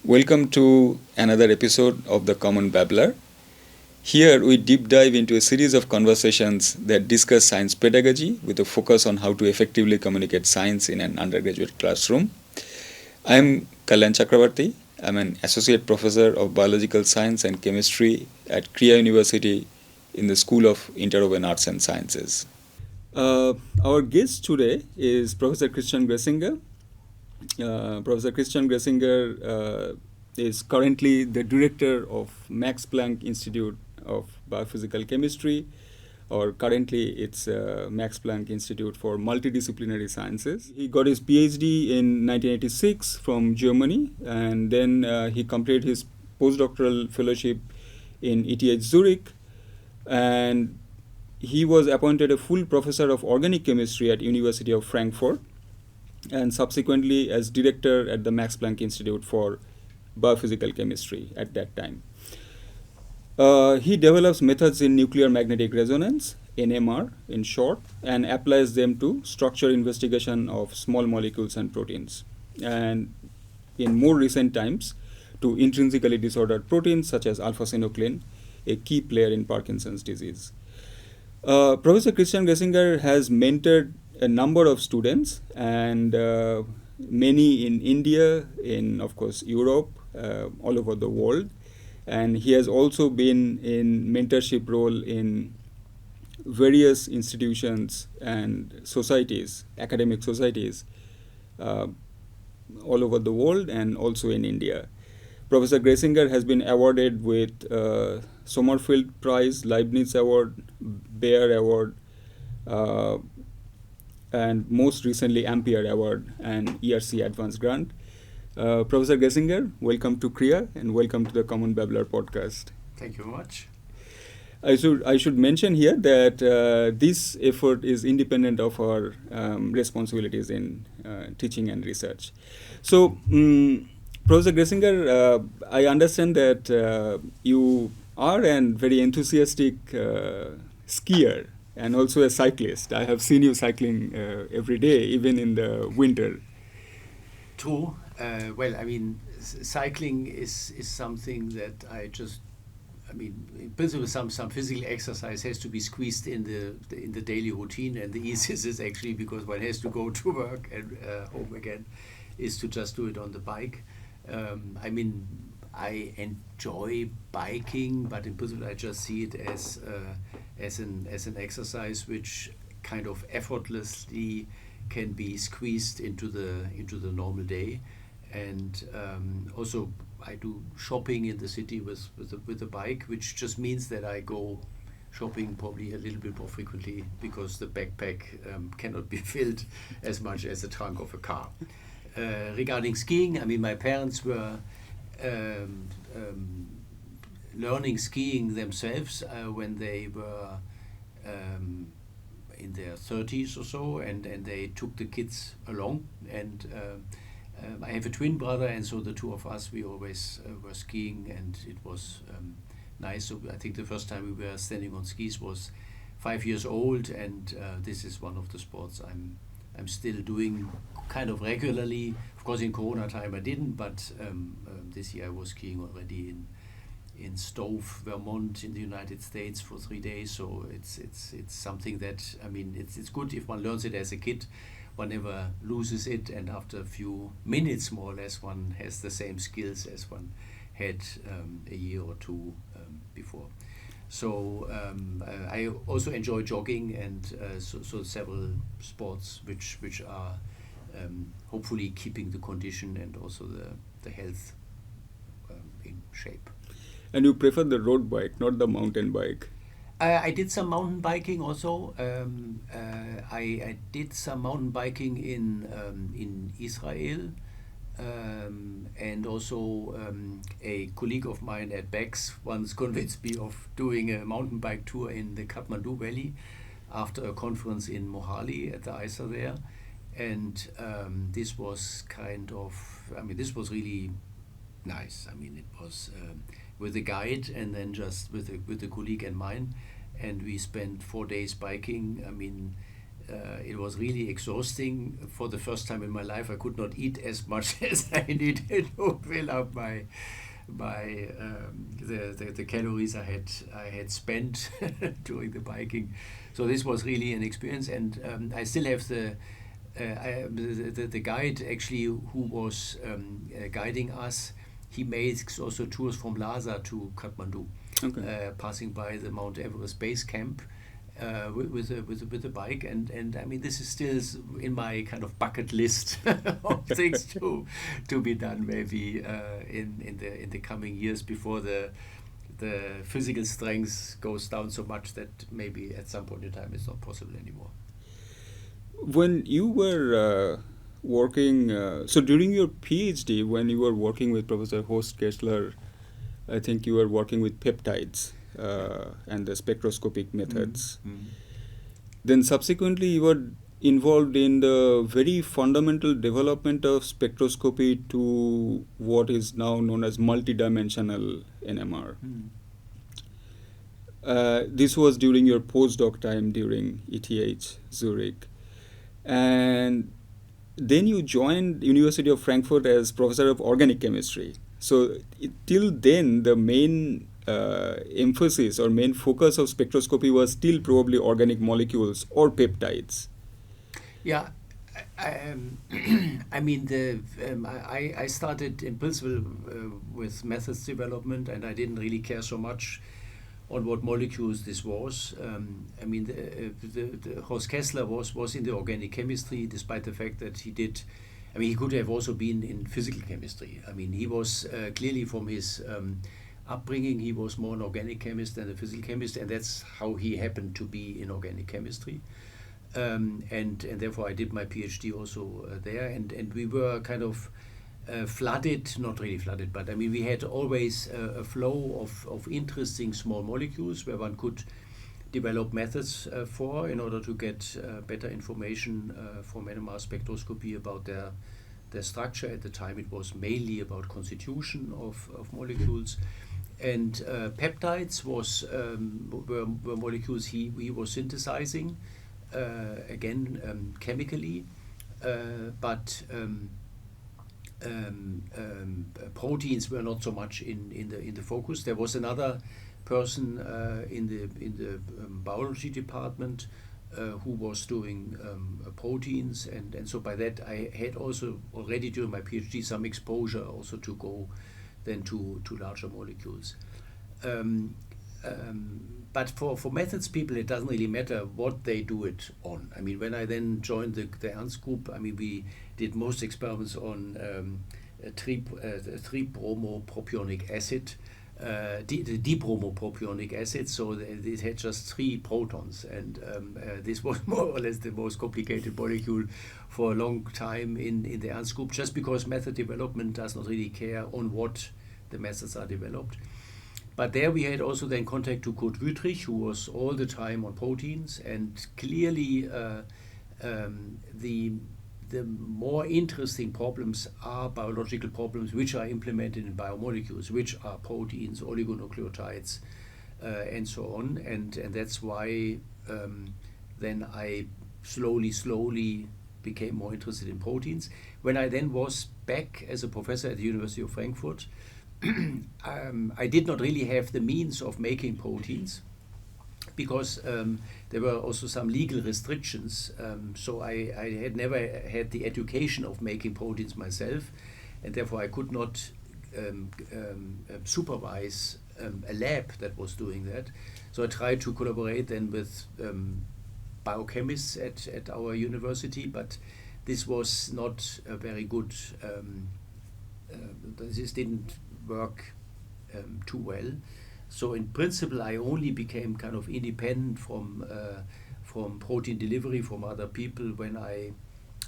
Welcome to another episode of the Common Babbler. Here we deep dive into a series of conversations that discuss science pedagogy with a focus on how to effectively communicate science in an undergraduate classroom. I am Kalyan Chakrabarti. I'm an associate professor of biological science and chemistry at Krea University in the School of Interwoven Arts and Sciences. Our guest today is Professor Christian Griesinger. Professor Christian Griesinger is currently the director of Max Planck Institute of Biophysical Chemistry, or currently it's Max Planck Institute for Multidisciplinary Sciences. He got his Ph.D. in 1986 from Germany, and then he completed his postdoctoral fellowship in ETH Zurich, and he was appointed a full professor of organic chemistry at University of Frankfurt, and subsequently as director at the Max Planck Institute for Biophysical Chemistry at that time. He develops methods in nuclear magnetic resonance, NMR in short, and applies them to structure investigation of small molecules and proteins. And in more recent times, to intrinsically disordered proteins such as alpha-synuclein, a key player in Parkinson's disease. Professor Christian Griesinger has mentored a number of students, and many in India, in of course Europe, all over the world, and he has also been in mentorship role in various institutions and societies, academic societies, all over the world and also in India. Professor Griesinger has been awarded with Sommerfeld Prize, Leibniz Award, Bayer Award, and most recently Ampere Award and ERC Advanced Grant. Professor Griesinger, welcome to Krea and welcome to the Common Babbler podcast. Thank you very much. I should mention here that this effort is independent of our responsibilities in teaching and research. So, Professor Griesinger, I understand that you are a very enthusiastic skier and also a cyclist. I have seen you cycling every day, even in the winter. True. Cycling is something that in principle, some physical exercise has to be squeezed in the daily routine, and the easiest is actually, because one has to go to work and home again, is to just do it on the bike. I enjoy biking, but in principle, I just see it as an exercise which kind of effortlessly can be squeezed into the normal day. And also I do shopping in the city with the bike, which just means that I go shopping probably a little bit more frequently, because the backpack cannot be filled as much as the trunk of a car. Regarding skiing, my parents were learning skiing themselves when they were in their 30s or so, and they took the kids along. And I have a twin brother, and so the two of us, we always were skiing, and it was nice. So I think the first time we were standing on skis was 5 years old, and this is one of the sports I'm still doing kind of regularly. Of course, in Corona time I didn't, but this year I was skiing already in Stowe, Vermont, in the United States for 3 days. So it's something that it's good if one learns it as a kid. One never loses it, and after a few minutes, more or less, one has the same skills as one had a year or two before. So I also enjoy jogging, and so several sports which are hopefully keeping the condition and also the health in shape. And you prefer the road bike, not the mountain bike? I did some mountain biking also. I did some mountain biking in Israel, and also a colleague of mine at Bex once convinced me of doing a mountain bike tour in the Kathmandu Valley after a conference in Mohali at the IISc there. And this was this was really nice. It was with a guide, and then just with a colleague and mine, and we spent 4 days biking. it was really exhausting. For the first time in my life, I could not eat as much as I needed to fill up the calories I had spent during the biking. So this was really an experience, and I still have the guide actually who was guiding us. He makes also tours from Lhasa to Kathmandu, passing by the Mount Everest base camp with a bike, and I mean, this is still in my kind of bucket list of things to be done maybe in the coming years, before the physical strength goes down so much that maybe at some point in time it's not possible anymore. When you were working, so during your PhD, when you were working with Professor Horst Kessler, I think you were working with peptides and the spectroscopic methods. Mm-hmm. Then subsequently you were involved in the very fundamental development of spectroscopy to what is now known as multidimensional NMR. Mm-hmm. This was during your postdoc time during ETH Zurich. And then you joined University of Frankfurt as professor of organic chemistry. So till then, the main emphasis or main focus of spectroscopy was still probably organic molecules or peptides. Yeah, I mean, I started in principle with methods development, and I didn't really care so much on what molecules this was. I mean, the Horst Kessler was in the organic chemistry, despite the fact that he did. I mean, he could have also been in physical chemistry. I mean, he was clearly, from his upbringing, he was more an organic chemist than a physical chemist, and that's how he happened to be in organic chemistry. And therefore I did my PhD also there, and we were kind of flooded, not really flooded, but I mean, we had always a flow of interesting small molecules where one could develop methods for, in order to get better information from NMR spectroscopy about their structure. At the time it was mainly about constitution of molecules, and peptides were molecules he was synthesizing, again chemically, but proteins were not so much in the focus. There was another person in the biology department who was doing proteins, and so by that I had also already during my PhD some exposure also to go then to larger molecules. But for methods people, it doesn't really matter what they do it on. I mean, when I then joined the Ernst group, I mean, we did most experiments on 3-bromopropionic acid, dibromopropionic acid, so it had just 3 protons, and this was more or less the most complicated molecule for a long time in the Ernst group, just because method development does not really care on what the methods are developed. But there we had also then contact to Kurt Wüthrich, who was all the time on proteins, and clearly the more interesting problems are biological problems which are implemented in biomolecules, which are proteins, oligonucleotides, and so on. And that's why then I slowly became more interested in proteins. When I then was back as a professor at the University of Frankfurt, I did not really have the means of making proteins, because there were also some legal restrictions. So I had never had the education of making proteins myself, and therefore I could not supervise a lab that was doing that. So I tried to collaborate then with biochemists at our university, but this was not a very good, this didn't work too well. So in principle, I only became kind of independent from protein delivery from other people when I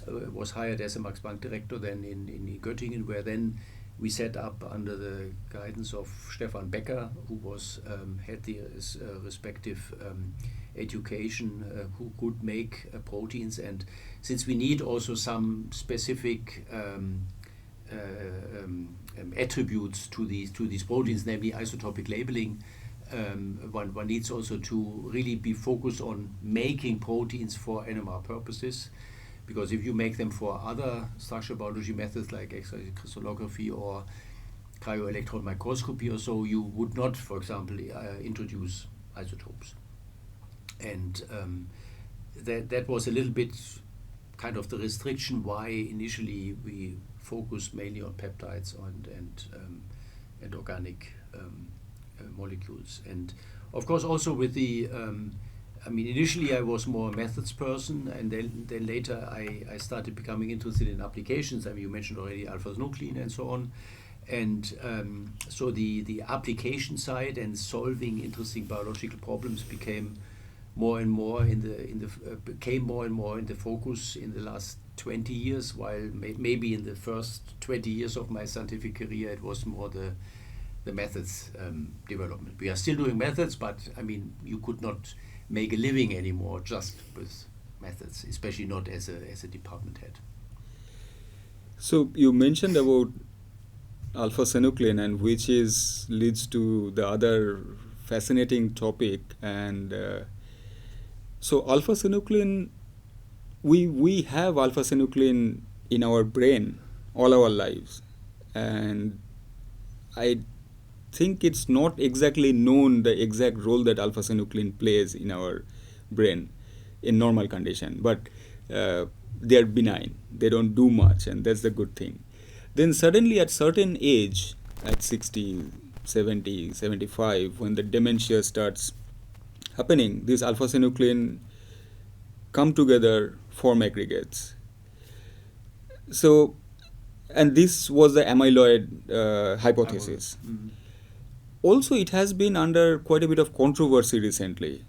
was hired as a Max Planck director then in Göttingen, where then we set up under the guidance of Stefan Becker, who was had the respective education, who could make proteins. And since we need also some specific attributes to these proteins, namely isotopic labeling, one needs also to really be focused on making proteins for NMR purposes, because if you make them for other structural biology methods like X-ray crystallography or cryo-electron microscopy or so, you would not, for example, introduce isotopes. And that was a little bit kind of the restriction why initially we focused mainly on peptides and organic molecules. And of course also with the initially I was more a methods person, and then later I started becoming interested in applications. You mentioned already alpha-synuclein and so on. And so the application side and solving interesting biological problems became more and more in the focus in the last 20 years, while maybe in the first 20 years of my scientific career it was more the methods development. We are still doing methods, but you could not make a living anymore just with methods, especially not as a department head. So you mentioned about alpha-synuclein, and which leads to the other fascinating topic. And so alpha-synuclein, we have alpha-synuclein in our brain all our lives, and I think it's not exactly known the exact role that alpha-synuclein plays in our brain in normal condition, but they're benign, they don't do much, and that's the good thing. Then suddenly at certain age, at 60, 70, 75, when the dementia starts happening, these alpha-synuclein come together, form aggregates. So, and this was the amyloid hypothesis. Mm-hmm. Also, it has been under quite a bit of controversy recently.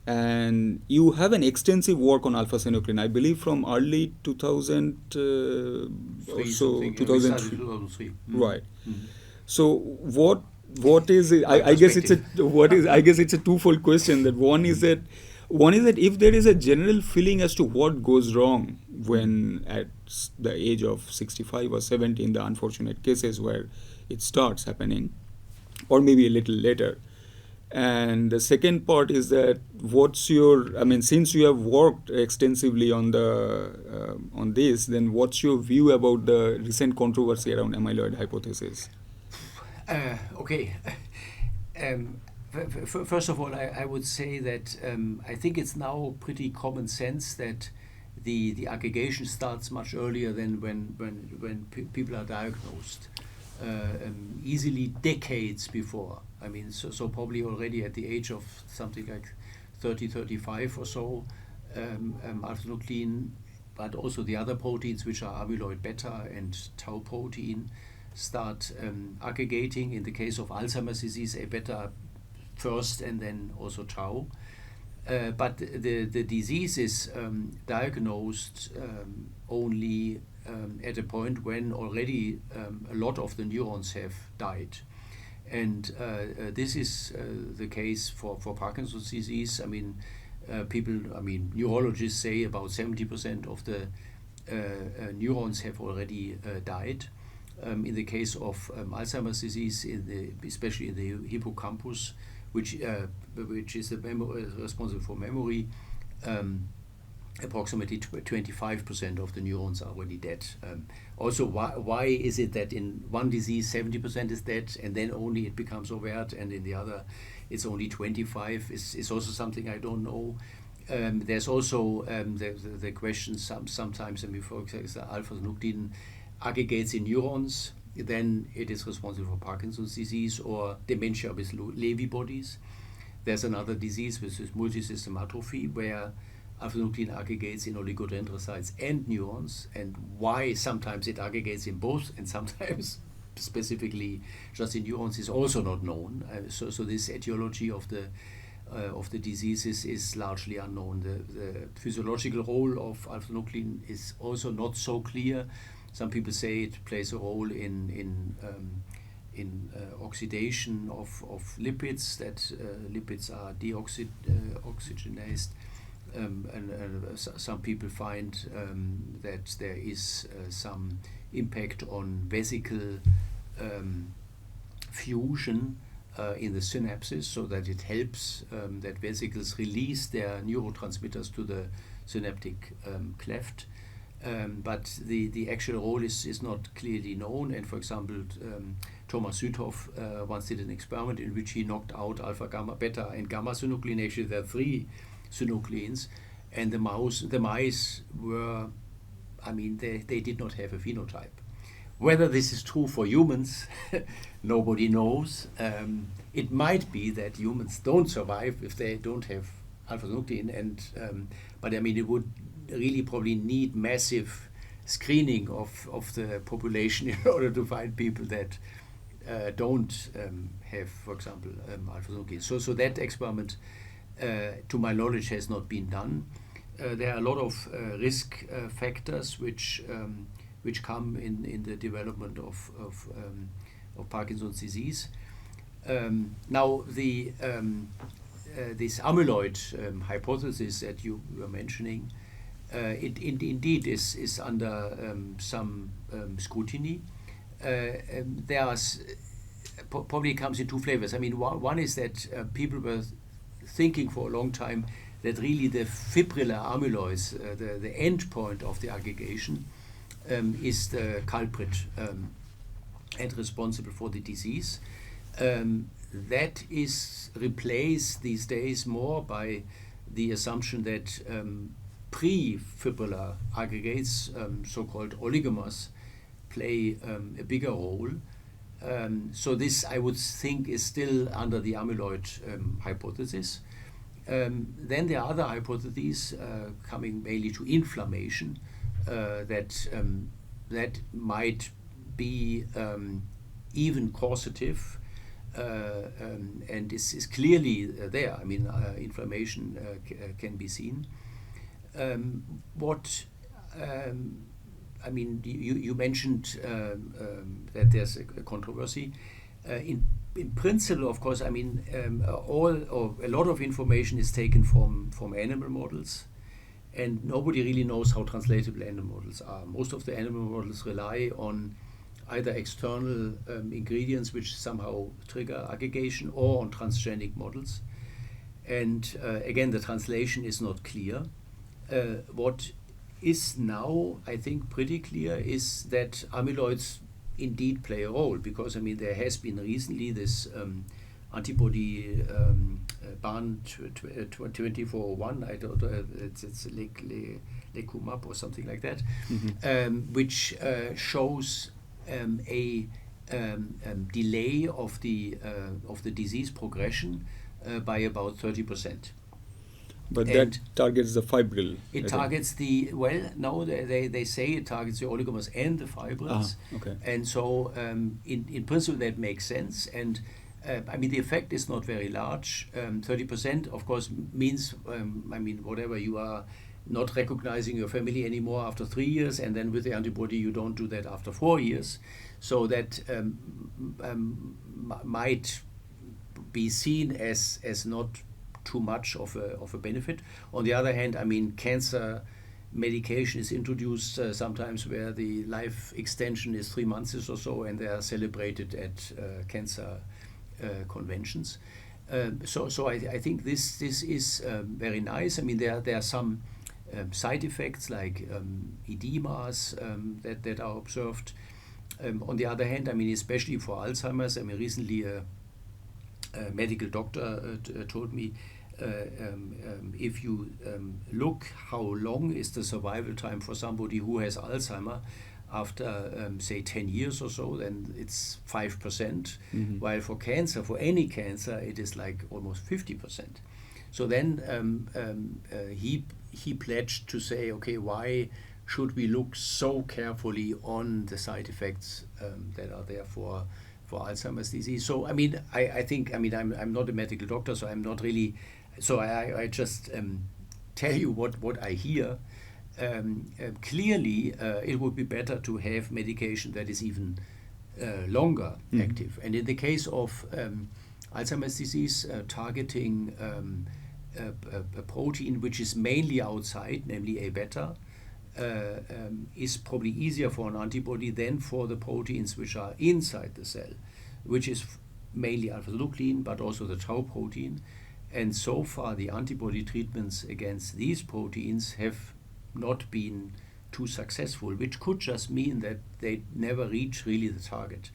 And you have an extensive work on alpha-synuclein, I believe from early 2000 or so, 2003. Mm-hmm. Right. Mm-hmm. So what is it? I guess it's a twofold question. That one is that if there is a general feeling as to what goes wrong when at the age of 65 or 70 in the unfortunate cases where it starts happening, or maybe a little later. And the second part is that since you have worked extensively on this, then what's your view about the recent controversy around amyloid hypothesis? Okay. First of all, I would say that I think it's now pretty common sense that the aggregation starts much earlier than when people are diagnosed. Easily decades before. So probably already at the age of something like 30, 35 or so, alpha-synuclein, but also the other proteins which are amyloid beta and tau protein, start aggregating. In the case of Alzheimer's disease, A beta first and then also tau. But the disease is diagnosed only at a point when already a lot of the neurons have died. And this is the case for Parkinson's disease. Neurologists say about 70% of the neurons have already died. In the case of Alzheimer's disease, especially in the hippocampus, which is responsible for memory, approximately 25% of the neurons are already dead. Also, why is it that in one disease 70% is dead and then only it becomes overt, and in the other it's only 25? Is also something I don't know. There's also the question sometimes, for example, alpha-synuclein aggregates in neurons, then it is responsible for Parkinson's disease or dementia with Lewy bodies. There's another disease which is multisystem atrophy, where alpha-synuclein aggregates in oligodendrocytes and neurons, and why sometimes it aggregates in both and sometimes specifically just in neurons is also not known. So this etiology of the diseases is largely unknown. The physiological role of alpha-synuclein is also not so clear. Some people say it plays a role in oxidation of lipids, that lipids are deoxygenased. And some people find that there is some impact on vesicle fusion, in the synapses, so that it helps that vesicles release their neurotransmitters to the synaptic cleft. But the actual role is not clearly known. And for example, Thomas Südhoff once did an experiment in which he knocked out alpha, gamma, beta, and gamma synuclein. Actually, there are 3 synucleins, and the mice were, I mean, they did not have a phenotype. Whether this is true for humans, nobody knows. It might be that humans don't survive if they don't have alpha-synuclein, but I mean, it would really probably need massive screening of the population in order to find people that don't have, for example, alpha-synuclein. So that experiment, to my knowledge, has not been done. There are a lot of risk factors which come in the development of Parkinson's disease. Now, this amyloid hypothesis that you were mentioning, it indeed is under some scrutiny. Probably comes in 2 flavors. I mean, one is that people were thinking for a long time that really the fibrillar amyloids, the end point of the aggregation, is the culprit and responsible for the disease. That is replaced these days more by the assumption that pre-fibrillar aggregates, so-called oligomers, play a bigger role. So this, I would think, is still under the amyloid hypothesis. Then there are other hypotheses coming mainly to inflammation, that might be even causative, and is clearly there. I mean, inflammation can be seen. I mean, you mentioned that there's a controversy. In principle, of course, I mean, a lot of information is taken from animal models, and nobody really knows how translatable animal models are. Most of the animal models rely on either external ingredients which somehow trigger aggregation, or on transgenic models. And again, the translation is not clear. What is now, I think, pretty clear is that amyloids indeed play a role, because I mean, there has been recently this antibody BAN 2401, I don't know, it's Lecumab or something like that, which shows a delay of the disease progression by about 30%. But that targets the fibril. It targets no, they say it targets the oligomers and the fibrils. Okay. And so in principle that makes sense. And I mean, the effect is not very large. 30%, of course, means, I mean, whatever, you are not recognizing your family anymore after 3 years, and then with the antibody you don't do that after 4 years. So that might be seen as not too much of a benefit. On the other hand, I mean, cancer medication is introduced sometimes where the life extension is 3 months or so, and they are celebrated at cancer conventions. So I think this is very nice. I mean, there are some side effects like edemas that are observed. On the other hand, I mean, especially for Alzheimer's, I mean, recently a medical doctor told me, if you look how long is the survival time for somebody who has Alzheimer after, say, 10 years or so, then it's 5%, while for cancer, for any cancer, it is like almost 50%. So then he pledged to say, okay, why should we look so carefully on the side effects that are there for Alzheimer's disease? So I mean, I think, I mean, I'm not a medical doctor, so I'm not really, so I just tell you what I hear. Clearly, it would be better to have medication that is even longer active. And in the case of Alzheimer's disease, targeting a protein which is mainly outside, namely A-beta, is probably easier for an antibody than for the proteins which are inside the cell, which is mainly alpha-synuclein, but also the tau protein. And so far, the antibody treatments against these proteins have not been too successful, which could just mean that they never reach really the target.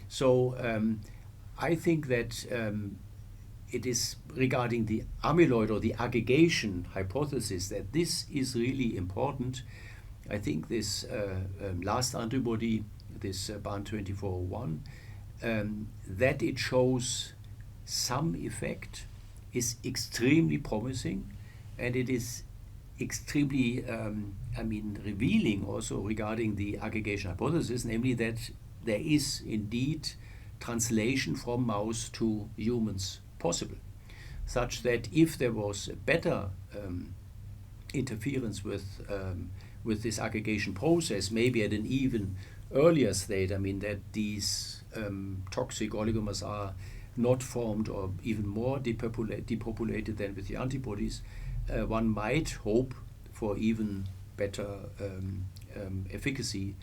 So I think that it is regarding the amyloid or the aggregation hypothesis that this is really important. I think this last antibody, this BAN2401, that it shows some effect is extremely promising, and it is extremely, revealing also regarding the aggregation hypothesis, namely that there is indeed translation from mouse to humans possible, such that if there was a better interference with this aggregation process, maybe at an even earlier state, that these toxic oligomers are not formed or even more depopulated than with the antibodies, one might hope for even better efficacy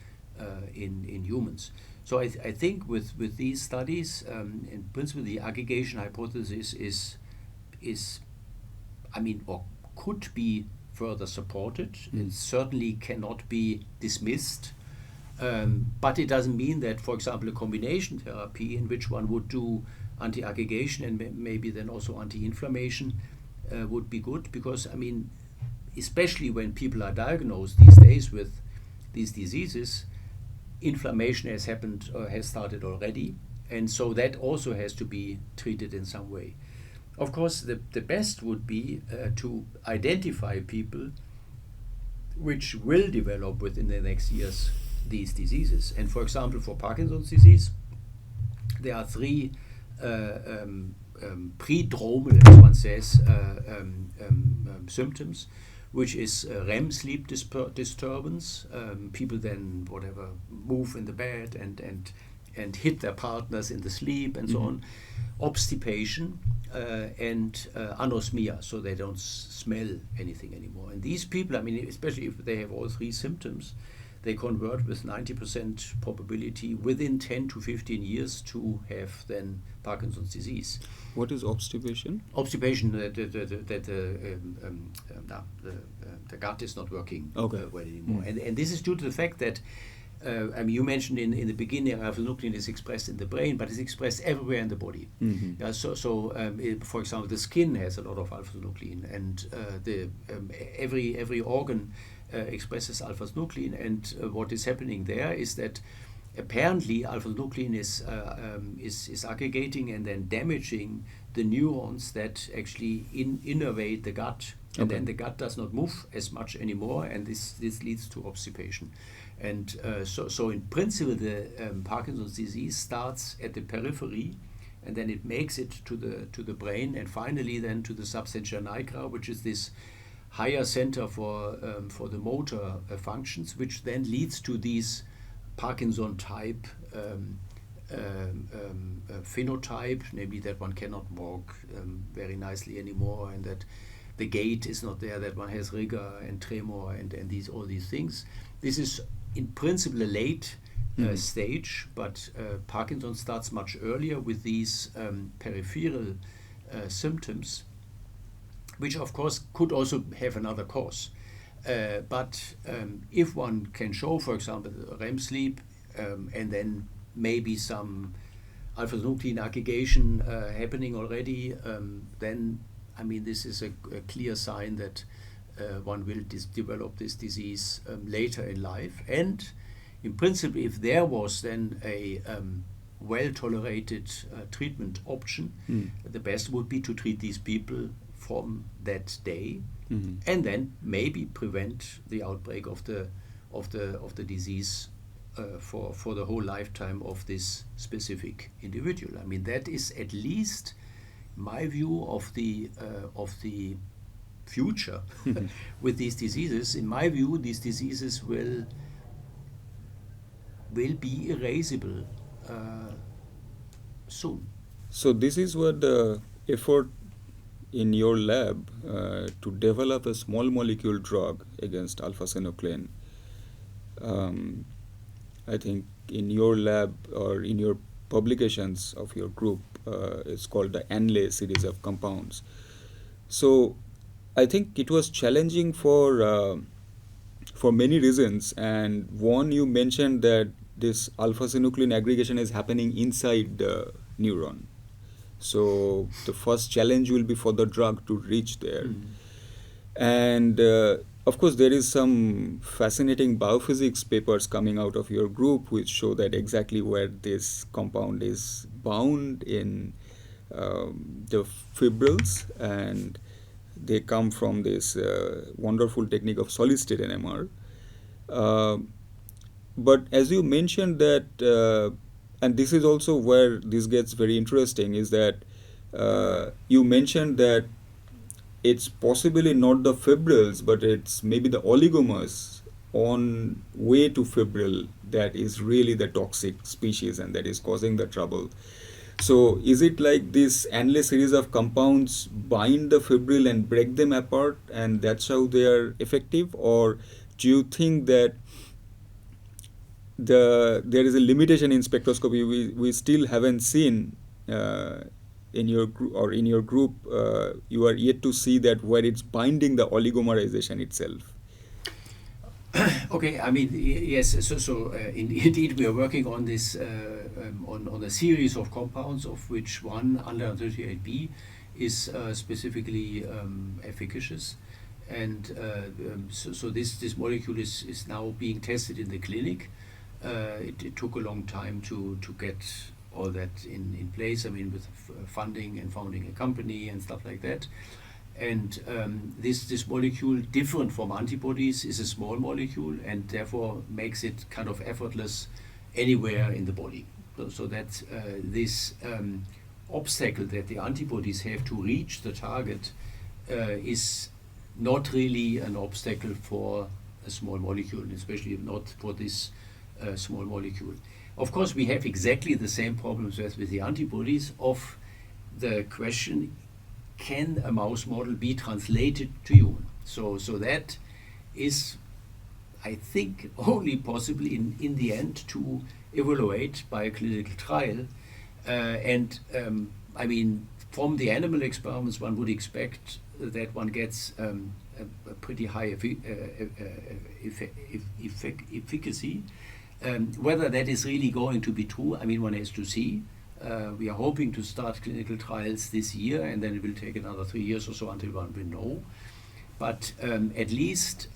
in humans. So I think with these studies, in principle, the aggregation hypothesis is or could be further supported. It certainly cannot be dismissed. But it doesn't mean that, for example, a combination therapy in which one would do anti-aggregation and maybe then also anti-inflammation would be good, because especially when people are diagnosed these days with these diseases, inflammation has happened or has started already, and so that also has to be treated in some way. Of course, the best would be to identify people which will develop within the next years these diseases. And for example, for Parkinson's disease, there are three prodromal, as one says, symptoms, which is REM sleep disturbance. People then move in the bed and hit their partners in the sleep and so on. Obstipation and anosmia, so they don't smell anything anymore. And these people, especially if they have all three symptoms, they convert with 90% probability within 10 to 15 years to have then Parkinson's disease. What is obstipation? Obstipation, that the gut is not working well anymore. And this is due to the fact that, you mentioned in the beginning, alpha-synuclein is expressed in the brain, but it's expressed everywhere in the body. For example, the skin has a lot of alpha-synuclein, and every organ expresses alpha-synuclein, and what is happening there is that apparently alpha-synuclein is aggregating and then damaging the neurons that actually innervate the gut, and then the gut does not move as much anymore, and this leads to obstipation. And so in principle, the Parkinson's disease starts at the periphery, and then it makes it to the brain, and finally then to the substantia nigra, which is this higher center for the motor functions, which then leads to these Parkinson type phenotype, namely that one cannot walk very nicely anymore, and that the gait is not there, that one has rigor and tremor and all these things. This is in principle a late stage, but Parkinson starts much earlier with these peripheral symptoms, which of course could also have another cause. But if one can show, for example, REM sleep and then maybe some alpha-synuclein aggregation happening already, then this is a clear sign that one will develop this disease later in life. And in principle, if there was then a well-tolerated treatment option, the best would be to treat these people from that day, and then maybe prevent the outbreak of the disease for the whole lifetime of this specific individual. That is at least my view of the future with these diseases. In my view, these diseases will be erasable soon. So this is what the effort in your lab to develop a small molecule drug against alpha-synuclein. I think in your lab or in your publications of your group. It's called the ANLE series of compounds. So I think it was challenging for many reasons, and one, you mentioned that this alpha-synuclein aggregation is happening inside the neuron. So the first challenge will be for the drug to reach there. And of course, there is some fascinating biophysics papers coming out of your group which show that exactly where this compound is bound in the fibrils, and they come from this wonderful technique of solid-state NMR. But as you mentioned that, and this is also where this gets very interesting, is that you mentioned that it's possibly not the fibrils, but it's maybe the oligomers on way to fibril that is really the toxic species and that is causing the trouble. So is it like this endless series of compounds bind the fibril and break them apart, and that's how they are effective? Or do you think that there is a limitation in spectroscopy we still haven't seen in your group? You are yet to see that where it's binding the oligomerization itself. Okay, I mean, yes, indeed we are working on this, on a series of compounds, of which one, 138B, is specifically efficacious. And so this molecule is now being tested in the clinic. It took a long time to get all that in place, I mean, with funding and founding a company and stuff like that. And this molecule, different from antibodies, is a small molecule and therefore makes it kind of effortless anywhere in the body. So that this obstacle that the antibodies have to reach the target is not really an obstacle for a small molecule, especially not for this small molecule. Of course, we have exactly the same problems as with the antibodies of the question, can a mouse model be translated to human? So that is, I think, only possible in the end to evaluate by a clinical trial. I mean, from the animal experiments, one would expect that one gets a pretty high efficacy. Whether that is really going to be true, I mean, one has to see. We are hoping to start clinical trials this year, and then it will take another 3 years or so until one will know. But at least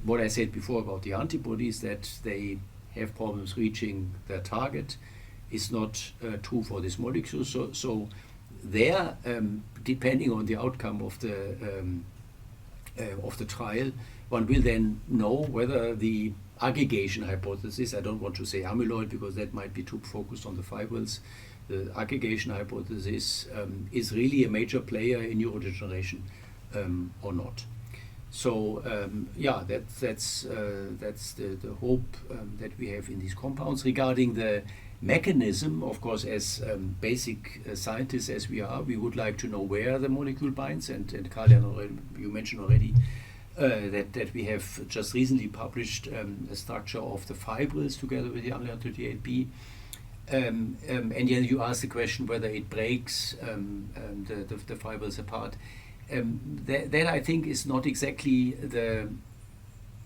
what I said before about the antibodies, that they have problems reaching their target, is not true for this molecule. So there, depending on the outcome of the trial, one will then know whether the aggregation hypothesis, I don't want to say amyloid because that might be too focused on the fibrils, the aggregation hypothesis is really a major player in neurodegeneration or not. So yeah, that's the hope that we have in these compounds. Regarding the mechanism, of course, as basic scientists as we are, we would like to know where the molecule binds, and Kalyan, you mentioned already that we have just recently published a structure of the fibrils together with the 138B. And yeah, you asked the question whether it breaks the fibrils apart. That I think is not exactly the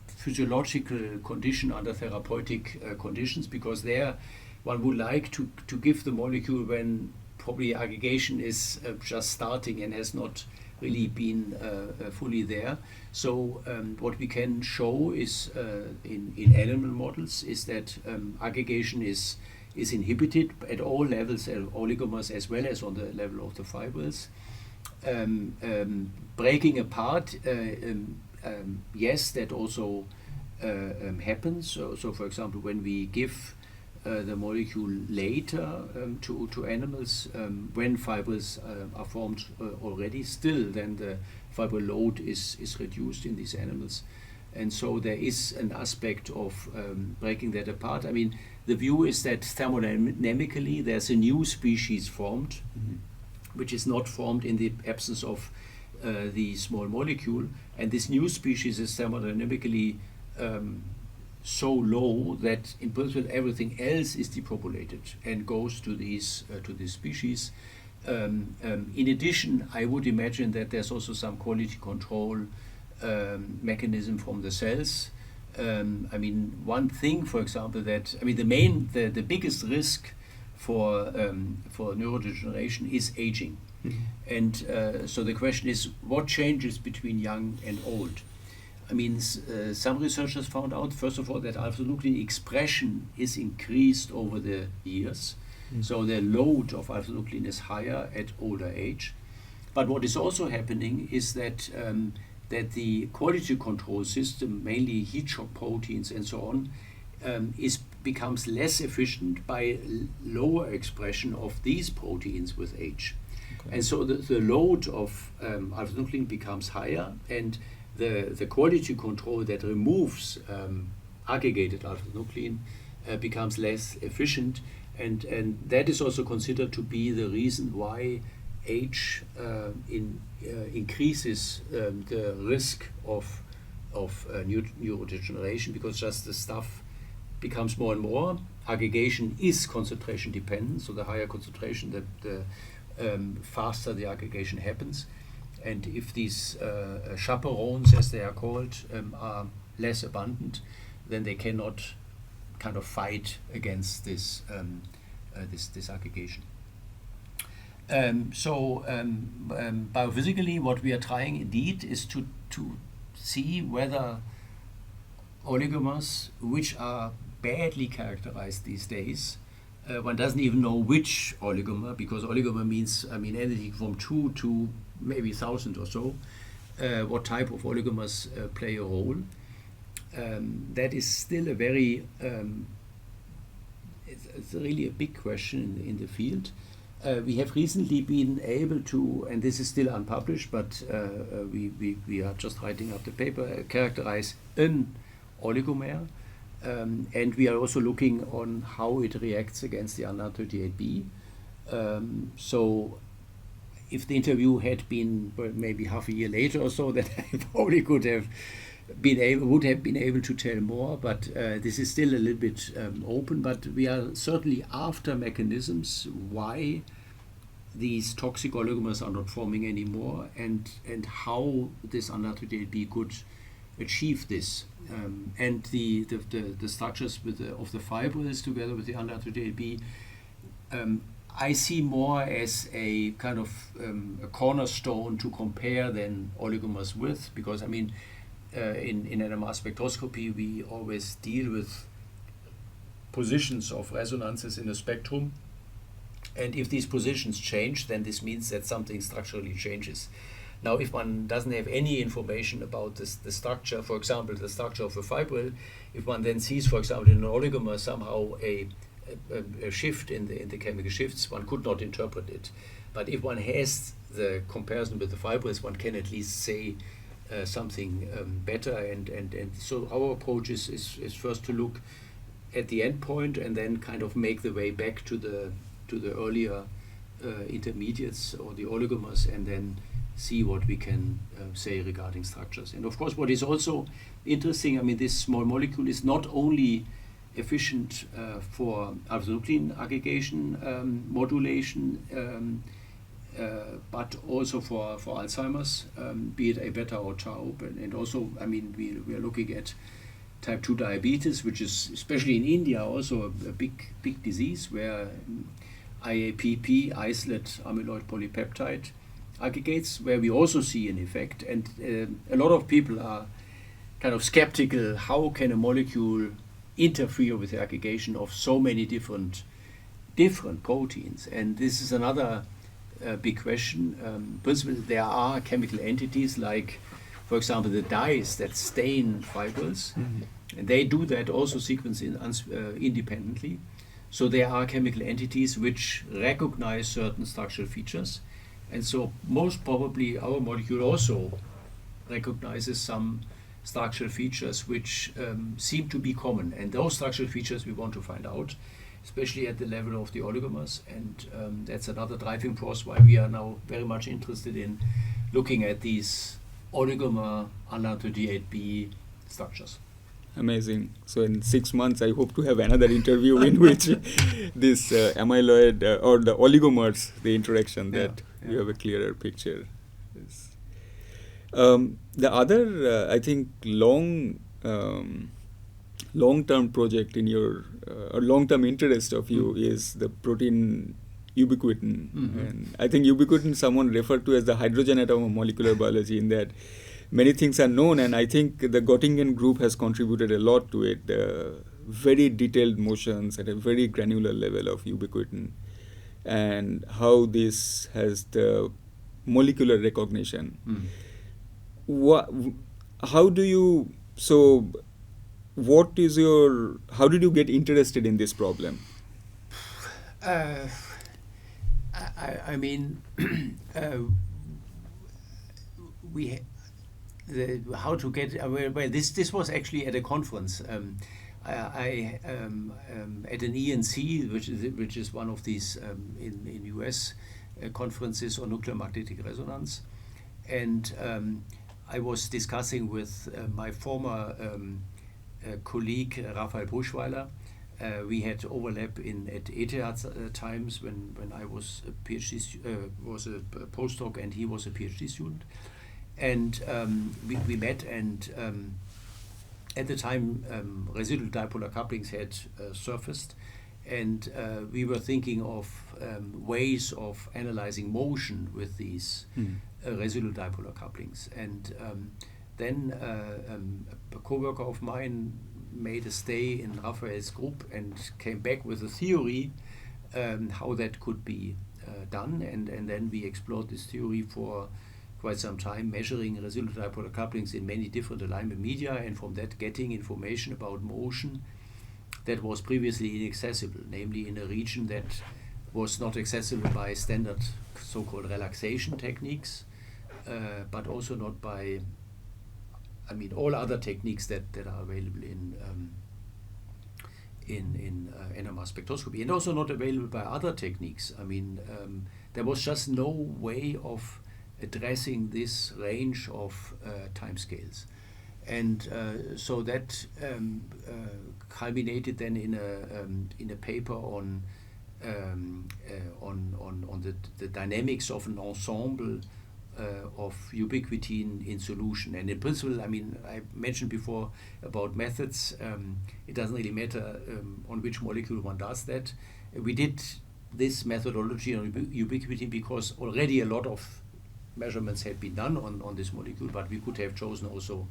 physiological condition under therapeutic conditions, because there one would like to give the molecule when probably aggregation is just starting and has not really been fully there. So what we can show is in animal models is that aggregation is inhibited at all levels, oligomers as well as on the level of the fibrils. Breaking apart, yes, that also happens. So for example, when we give the molecule later to animals, when fibrils are formed already, still then the fibril load is reduced in these animals. And so there is an aspect of breaking that apart. I mean, the view is that thermodynamically there's a new species formed, which is not formed in the absence of the small molecule. And this new species is thermodynamically so low that in principle everything else is depopulated and goes to these species. In addition, I would imagine that there's also some quality control mechanism from the cells. I mean, one thing, for example, that the biggest risk for neurodegeneration is aging. And so the question is, what changes between young and old? I mean, some researchers found out, first of all, that alpha-synuclein expression is increased over the years. So the load of alpha-synuclein is higher at older age. But what is also happening is that that the quality control system, mainly heat shock proteins and so on, becomes less efficient by lower expression of these proteins with age. Okay. And so the load of alpha-synuclein becomes higher, and the quality control that removes aggregated alpha-synuclein becomes less efficient, and that is also considered to be the reason why age increases the risk of neurodegeneration, because just the stuff becomes more and more. Aggregation is concentration dependent, so the higher concentration, the faster the aggregation happens. And if these chaperones, as they are called, are less abundant, then they cannot kind of fight against this aggregation. Biophysically, what we are trying indeed is to see whether oligomers, which are badly characterized these days, one doesn't even know which oligomer, because oligomer means, anything from 2 to maybe 1,000 or so, what type of oligomers play a role. That is still a very, it's really a big question in the field. We have recently been able to, and this is still unpublished, but we are just writing up the paper, characterize an oligomer. And we are also looking on how it reacts against the UNR38B. So if the interview had been maybe half a year later or so, then I probably would have been able to tell more, but this is still a little bit open. But we are certainly after mechanisms why these toxic oligomers are not forming anymore, and how this UNR38B could achieve this. And the structures of the fibrils together with the UNR38B, I see more as a kind of a cornerstone to compare then oligomers with, because in NMR spectroscopy we always deal with positions of resonances in a spectrum, and if these positions change, then this means that something structurally changes. Now, if one doesn't have any information about the structure, for example, the structure of a fibril, if one then sees, for example, in an oligomer somehow a shift in the chemical shifts, one could not interpret it. But if one has the comparison with the fibrils, one can at least say something better. And so our approach is first to look at the endpoint and then kind of make the way back to the earlier intermediates or the oligomers, and then see what we can say regarding structures. And of course, what is also interesting, this small molecule is not only efficient for alpha-synuclein aggregation modulation, but also for Alzheimer's, be it A-beta or tau. And also, we are looking at type 2 diabetes, which is, especially in India, also a big disease where IAPP, isolate amyloid polypeptide, aggregates, where we also see an effect. And a lot of people are kind of skeptical, how can a molecule interfere with the aggregation of so many different proteins? And this is another big question. Principally, there are chemical entities like, for example, the dyes that stain fibrils, and they do that also sequence independently. So there are chemical entities which recognize certain structural features. And so most probably our molecule also recognizes some structural features which seem to be common. And those structural features we want to find out, especially at the level of the oligomers. And that's another driving force why we are now very much interested in looking at these oligomer UNR38B structures. Amazing. So in 6 months, I hope to have another interview in which this amyloid or the oligomers, the interaction, that you have a clearer picture. Yes. The other, I think, long-term project in your or long-term interest of you is the protein ubiquitin. And I think ubiquitin someone referred to as the hydrogen atom of molecular biology, in that many things are known, and I think the Göttingen group has contributed a lot to it. Very detailed motions at a very granular level of ubiquitin, and how this has the molecular recognition. How do you, so what is your, how did you get interested in this problem? I mean, how to get, well, this was actually at a conference. I at an ENC, which is one of these in US conferences on nuclear magnetic resonance, and I was discussing with my former colleague Raphael Buschweiler. We had overlap at ETH times when I was a PhD was a postdoc and he was a PhD student, and we met, and at the time residual dipolar couplings had surfaced, and we were thinking of ways of analyzing motion with these residual dipolar couplings, and then a co-worker of mine made a stay in Raphael's group and came back with a theory how that could be done, and then we explored this theory for quite some time, measuring residual dipolar couplings in many different alignment media, and from that getting information about motion that was previously inaccessible, namely in a region that was not accessible by standard so-called relaxation techniques, but also not by, I mean, all other techniques that are available in NMR spectroscopy, and also not available by other techniques. I mean, there was just no way of addressing this range of timescales, and so that culminated then in a paper on the dynamics of an ensemble of ubiquitin in solution. And in principle, I mean, I mentioned before about methods. It doesn't really matter on which molecule one does that. We did this methodology on ubiquitin because already a lot of measurements had been done on this molecule, but we could have chosen also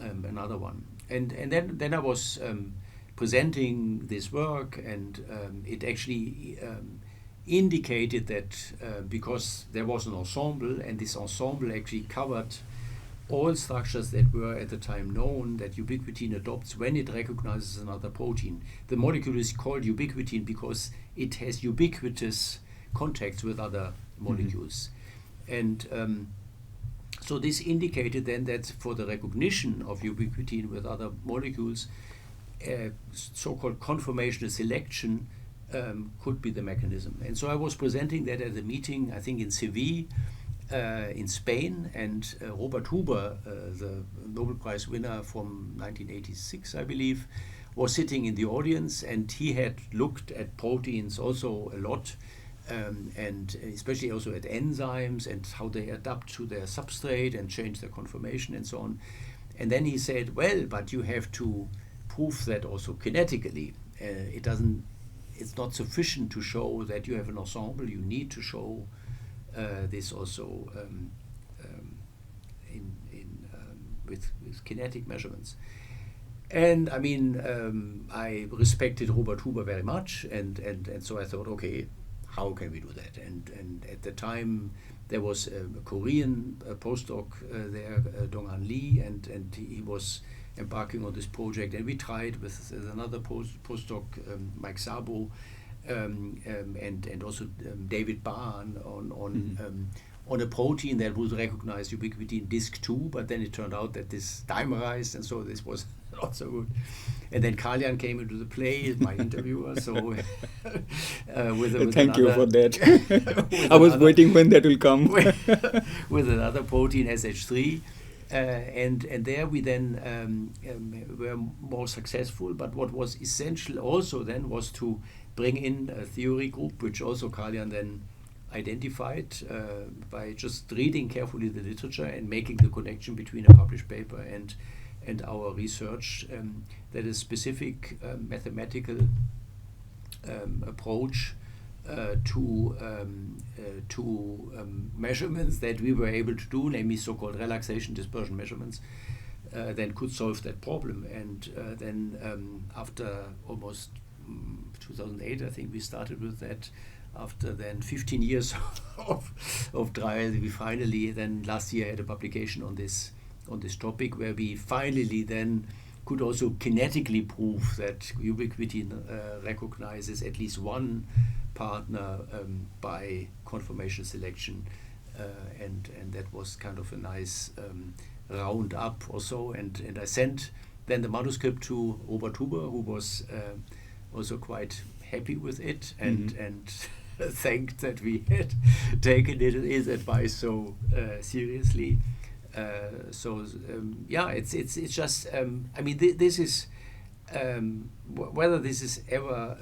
another one. And then I was presenting this work, and it actually indicated that because there was an ensemble, and this ensemble actually covered all structures that were at the time known that ubiquitin adopts when it recognizes another protein. The molecule is called ubiquitin because it has ubiquitous contacts with other molecules. And so this indicated then that for the recognition of ubiquitin with other molecules, so-called conformational selection could be the mechanism. And so I was presenting that at a meeting, I think in Seville, in Spain, and Robert Huber, the Nobel Prize winner from 1986, I believe, was sitting in the audience, and he had looked at proteins also a lot, and especially also at enzymes and how they adapt to their substrate and change their conformation and so on. And then he said, well, but you have to prove that also kinetically. It's not sufficient to show that you have an ensemble. You need to show this also with kinetic measurements. And I mean, I respected Robert Huber very much, and so I thought, okay, how can we do that? And at the time, there was a Korean postdoc there, Dong-Han Lee, and he was embarking on this project, and we tried with another postdoc, Mike Sabo, and also David Barn on a protein that would recognize ubiquitin disc 2, but then it turned out that this dimerized, and so this was not so good. And then Kalyan came into the play, my interviewer. So with thank you for that. I was waiting when that will come. with another protein, SH3. And there we then were more successful. But what was essential also then was to bring in a theory group, which also Kalyan then identified by just reading carefully the literature and making the connection between a published paper and our research, that is specific mathematical approach to measurements that we were able to do, namely so-called relaxation dispersion measurements, then could solve that problem. And then after almost 2008, I think we started with that. After then 15 years of trial, we finally then last year had a publication on this topic, where we finally then could also kinetically prove that ubiquity recognizes at least one partner by conformational selection, and that was kind of a nice round up or so. And I sent then the manuscript to Robert Huber, who was also quite happy with it, and thanked that we had taken his advice so seriously. It's just I mean this is whether this is ever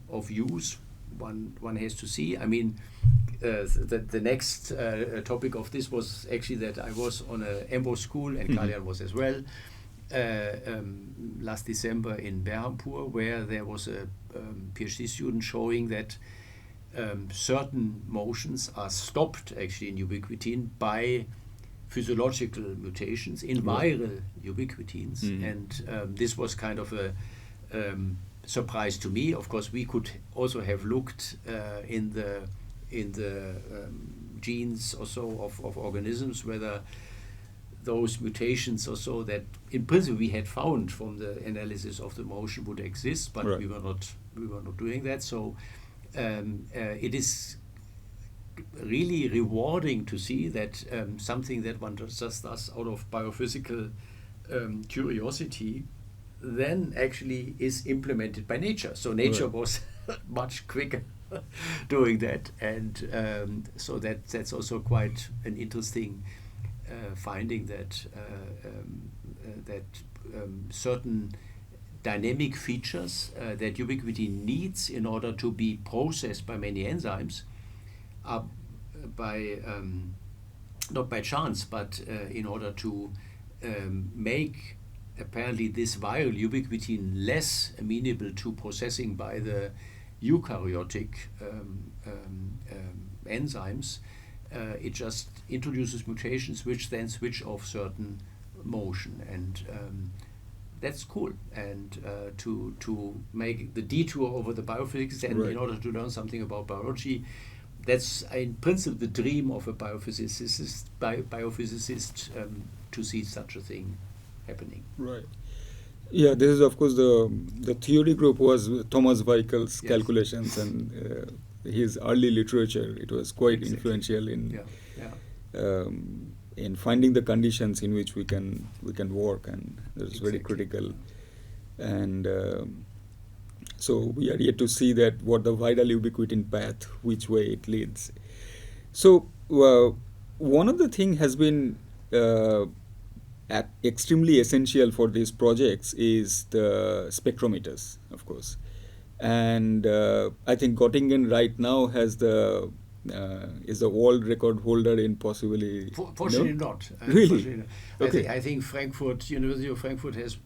of use, one has to see. I mean the next topic of this was actually that I was on a EMBO school, and Kalyan was as well, last December in Berhampur, where there was a Ph.D. student showing that certain motions are stopped actually in ubiquitin by physiological mutations in viral ubiquitins. And this was kind of a surprise to me. Of course, we could also have looked in the genes or so of organisms, whether those mutations or so that in principle we had found from the analysis of the motion would exist, but we were not doing that. So it is really rewarding to see that something that one just does out of biophysical curiosity then actually is implemented by nature. So nature was much quicker doing that, and so that's also quite an interesting finding that certain dynamic features that ubiquity needs in order to be processed by many enzymes are by not by chance, but in order to make apparently this viral ubiquitin less amenable to processing by the eukaryotic enzymes. It just introduces mutations which then switch off certain motion, and that's cool. And to make the detour over the biophysics and in order to learn something about biology, that's in principle the dream of a biophysicist to see such a thing happening. Right. Yeah, this is of course the theory group was Thomas Weichsel's calculations and his early literature. It was quite influential in finding the conditions in which we can work, and that's very critical. And so we are yet to see that what the viral ubiquitin path, which way it leads. So one of the things has been extremely essential for these projects is the spectrometers, of course. And I think Göttingen right now has is the world record holder in possibly. Fortunately not. Really? Fortunately not. Okay. I think University of Frankfurt has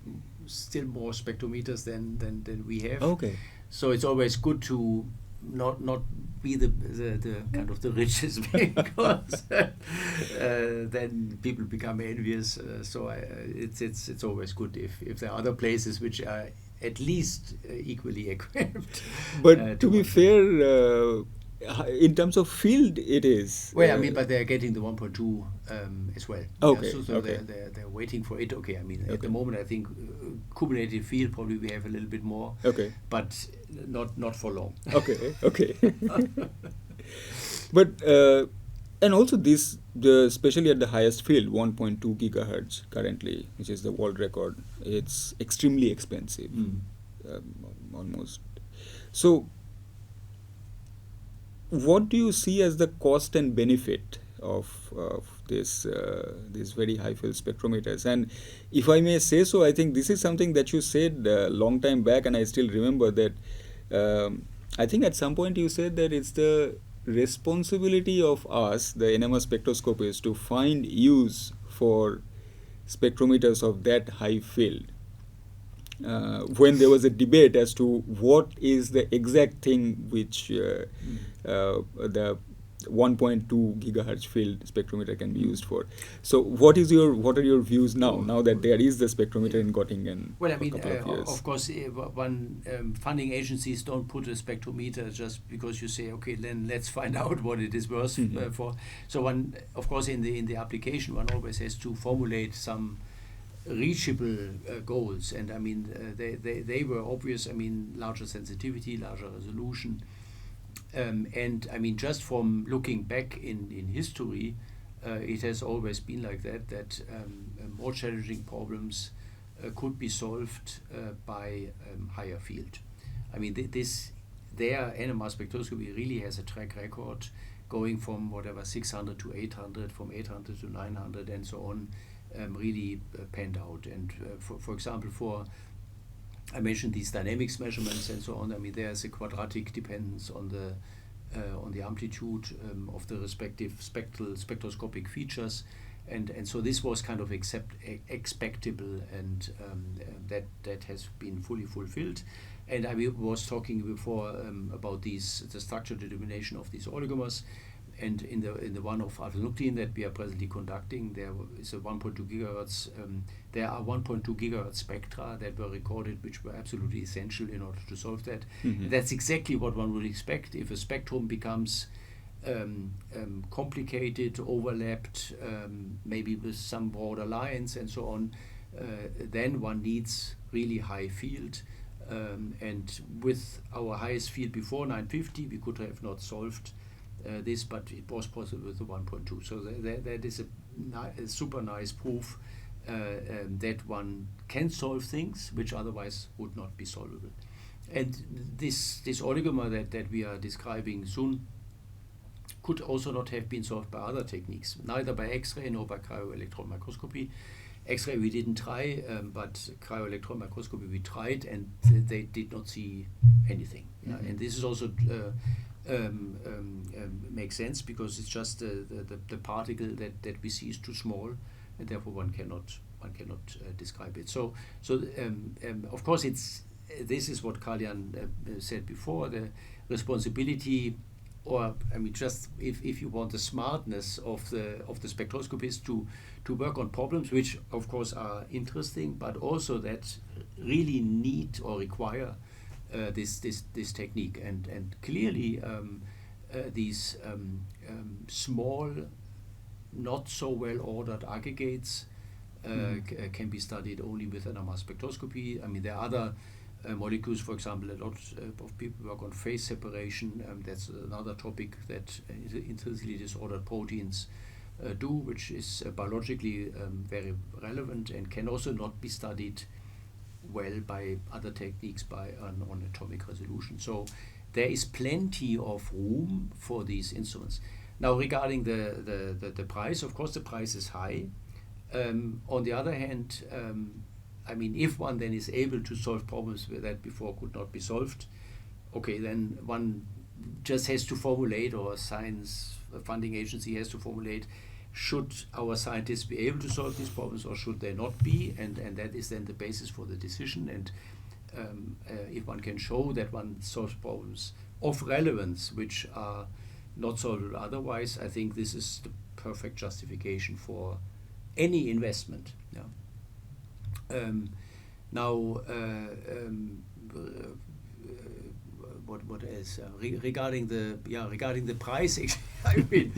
still more spectrometers than we have. Okay. So it's always good to not be the kind of the richest, because then people become envious. So it's always good if there are other places which are at least equally equipped. But to be fair, in terms of field, it is. Well, I mean, but they're getting the 1.2 as well. Okay. So they're waiting for it. Okay. I mean, at the moment, I think Kubernetes field probably we have a little bit more. Okay. But not for long. Okay. But and also this, especially at the highest field, 1.2 gigahertz currently, which is the world record. It's extremely expensive, almost. So, what do you see as the cost and benefit of these very high field spectrometers. And if I may say so, I think this is something that you said a long time back, and I still remember that. I think at some point you said that it's the responsibility of us, the NMR spectroscopists, to find use for spectrometers of that high field. When there was a debate as to what is the exact thing which the 1.2 gigahertz field spectrometer can be used for. So what are your views now that there is the spectrometer in Göttingen? Well, I mean, for a couple of years? of course, funding agencies don't put a spectrometer just because you say, okay, then let's find out what it is worth for. So one, of course, in the application, one always has to formulate some reachable goals, and I mean, they were obvious. I mean, larger sensitivity, larger resolution. And I mean, just from looking back in history, it has always been like that more challenging problems could be solved by higher field. I mean, their NMR spectroscopy really has a track record going from whatever 600 to 800, from 800 to 900, and so on, really panned out. And for example, I mentioned these dynamics measurements and so on. I mean, there's a quadratic dependence on the amplitude of the respective spectroscopic features, and so this was kind of expectable, and that has been fully fulfilled. And I was talking before about the structural determination of these oligomers. And in the one of alpha-synuclein that we are presently conducting, there is a 1.2 gigahertz. There are 1.2 gigahertz spectra that were recorded, which were absolutely essential in order to solve that. Mm-hmm. That's exactly what one would expect. If a spectrum becomes complicated, overlapped, maybe with some broader lines and so on, then one needs really high field. And with our highest field before 950, we could have not solved this, but it was possible with the 1.2. So that is a super nice proof that one can solve things which otherwise would not be solvable. And this oligomer that we are describing soon could also not have been solved by other techniques, neither by X-ray nor by cryo-electron microscopy. X-ray we didn't try, but cryo-electron microscopy we tried, and they did not see anything. Mm-hmm. And this is also makes sense, because it's just the particle that we see is too small, and therefore one cannot describe it. So of course this is what Kalyan said before, the responsibility, or I mean, just if you want, the smartness of the spectroscopist to work on problems which of course are interesting, but also that really need or require this technique, and clearly these small, not so well ordered aggregates can be studied only with NMR spectroscopy. I mean, there are other molecules, for example, a lot of people work on phase separation. That's another topic that intrinsically disordered proteins do, which is biologically very relevant and can also not be studied well by other techniques on atomic resolution. So there is plenty of room for these instruments. Now, regarding the price, of course the price is high. On the other hand, I mean, if one then is able to solve problems that before could not be solved, okay, then one just has to formulate, or a science funding agency has to formulate, should our scientists be able to solve these problems or should they not be? And that is then the basis for the decision. And if one can show that one solves problems of relevance which are not solvable otherwise, I think this is the perfect justification for any investment. Yeah. Now, what else? Regarding the price, I mean,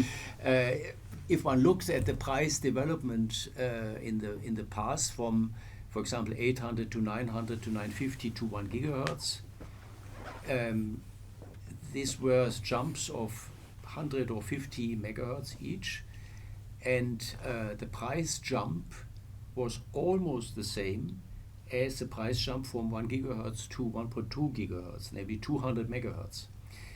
if one looks at the price development in the past, from, for example, 800 to 900 to 950 to 1 gigahertz, these were jumps of 100 or 50 megahertz each, and the price jump was almost the same as the price jump from 1 gigahertz to 1.2 gigahertz, maybe 200 megahertz.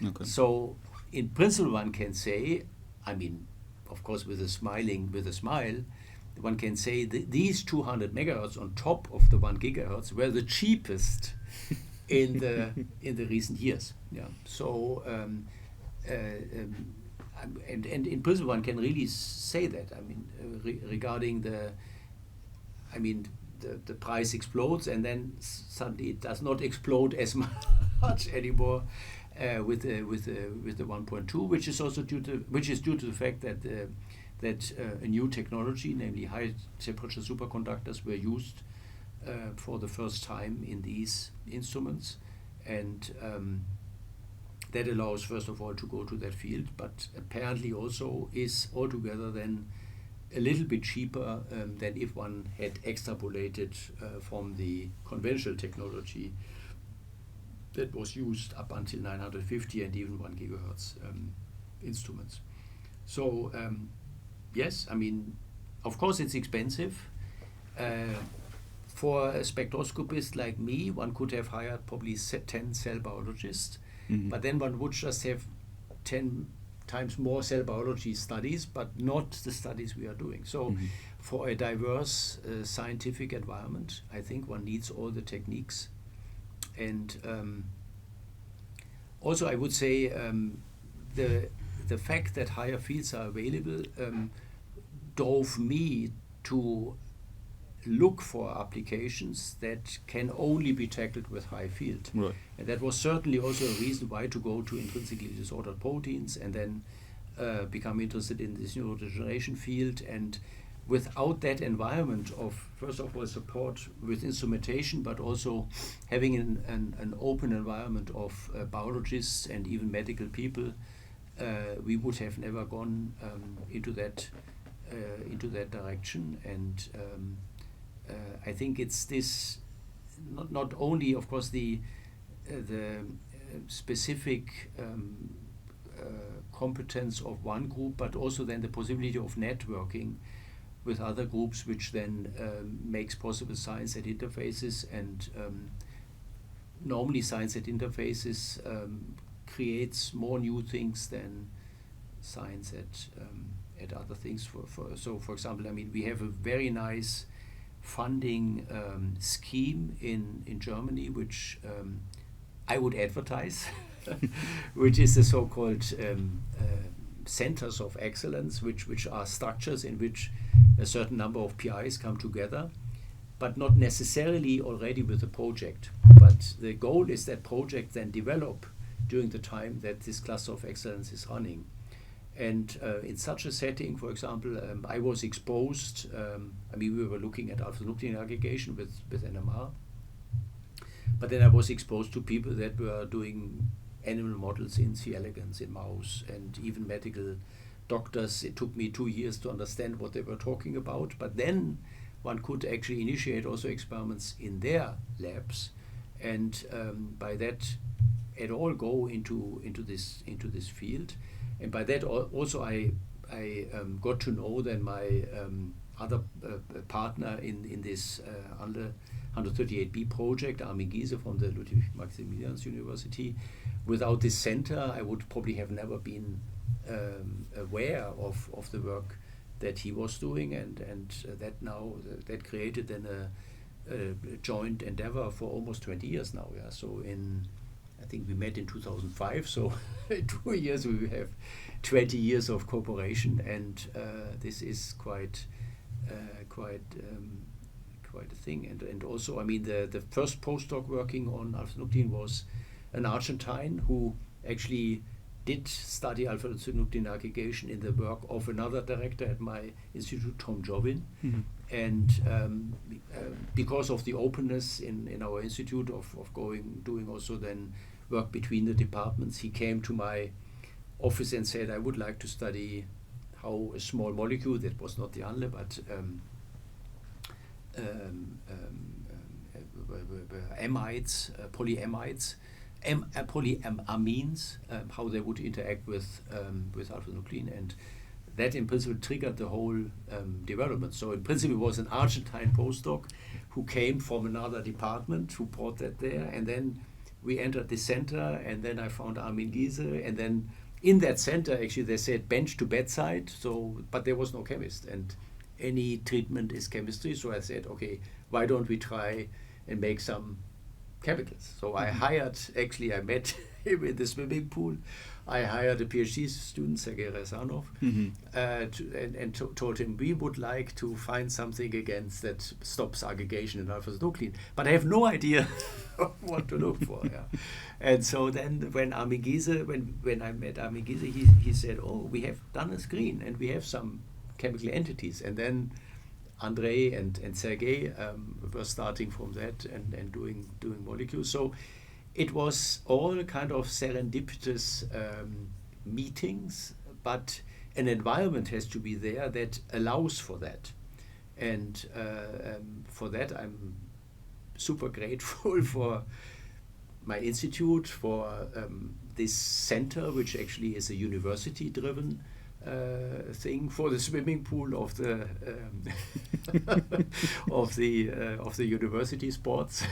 Okay. So in principle one can say, I mean, of course, with a smile, one can say these 200 megahertz on top of the 1 gigahertz were the cheapest in the recent years. Yeah. So and in principle one can really say that. I mean, regarding the price explodes, and then suddenly it does not explode as much anymore with the 1.2, which is also due to the fact that a new technology, namely high temperature superconductors, were used for the first time in these instruments, and that allows, first of all, to go to that field, but apparently also is altogether then a little bit cheaper than if one had extrapolated from the conventional technology that was used up until 950 and even 1 gigahertz instruments. So yes, I mean, of course it's expensive. For a spectroscopist like me, one could have hired probably 10 cell biologists, but then one would just have 10 times more cell biology studies, but not the studies we are doing. So for a diverse scientific environment, I think one needs all the techniques. And also I would say the fact that higher fields are available drove me to look for applications that can only be tackled with high field. Right. And that was certainly also a reason why to go to intrinsically disordered proteins and then become interested in this neurodegeneration field. And without that environment of, first of all, support with instrumentation, but also having an open environment of biologists and even medical people, we would have never gone into that direction. And I think it's this, not only, of course, the specific competence of one group, but also then the possibility of networking with other groups, which then makes possible science at interfaces. And normally science at interfaces creates more new things than science at other things. So, for example, I mean, we have a very nice funding scheme in Germany, which I would advertise, which is the so-called centers of excellence, which are structures in which a certain number of PIs come together, but not necessarily already with a project. But the goal is that project then develop during the time that this cluster of excellence is running. And in such a setting, for example, I was exposed, we were looking at alpha-synuclein aggregation with NMR, but then I was exposed to people that were doing animal models in C. elegans in mouse, and even medical doctors. It took me 2 years to understand what they were talking about, but then one could actually initiate also experiments in their labs, and by that at all go into this field. And by that also I got to know then my other partner in this 138B project, Armin Giese from the Ludwig-Maximilians University. Without this center, I would probably have never been aware of the work that he was doing, and that created then a joint endeavor for almost 20 years now. Yeah. So I think we met in 2005, so in 2 years we have 20 years of cooperation, and this is quite a thing. And also, I mean, the first postdoc working on alpha-synuclein was an Argentine who actually did study alpha-synuclein aggregation in the work of another director at my institute, Tom Jobin. And because of the openness in our institute of doing also then work between the departments, he came to my office and said, I would like to study how a small molecule, that was not the ANLE, but amides, polyamides, polyamines, how they would interact with alpha-synuclein, and that in principle triggered the whole development. So in principle it was an Argentine postdoc who came from another department who brought that there, and then we entered the center, and then I found Armin Giese, and then in that center, actually, they said bench to bedside. So, but there was no chemist, and any treatment is chemistry. So I said, okay, why don't we try and make some chemicals? So I hired, actually, I met him in the swimming pool. I hired a PhD student, Sergei Rezanov, and told him we would like to find something against that stops aggregation in alpha-synuclein, but I have no idea what to look for. Yeah. And so then when Armin Giese, when I met Armin Giese, he said, oh, we have done a screen and we have some chemical entities. And then Andrei and Sergei were starting from that and doing molecules. So it was all kind of serendipitous meetings, but an environment has to be there that allows for that. And for that, I'm super grateful for my institute, for this center, which actually is a university-driven thing, for the swimming pool of the of the university sports.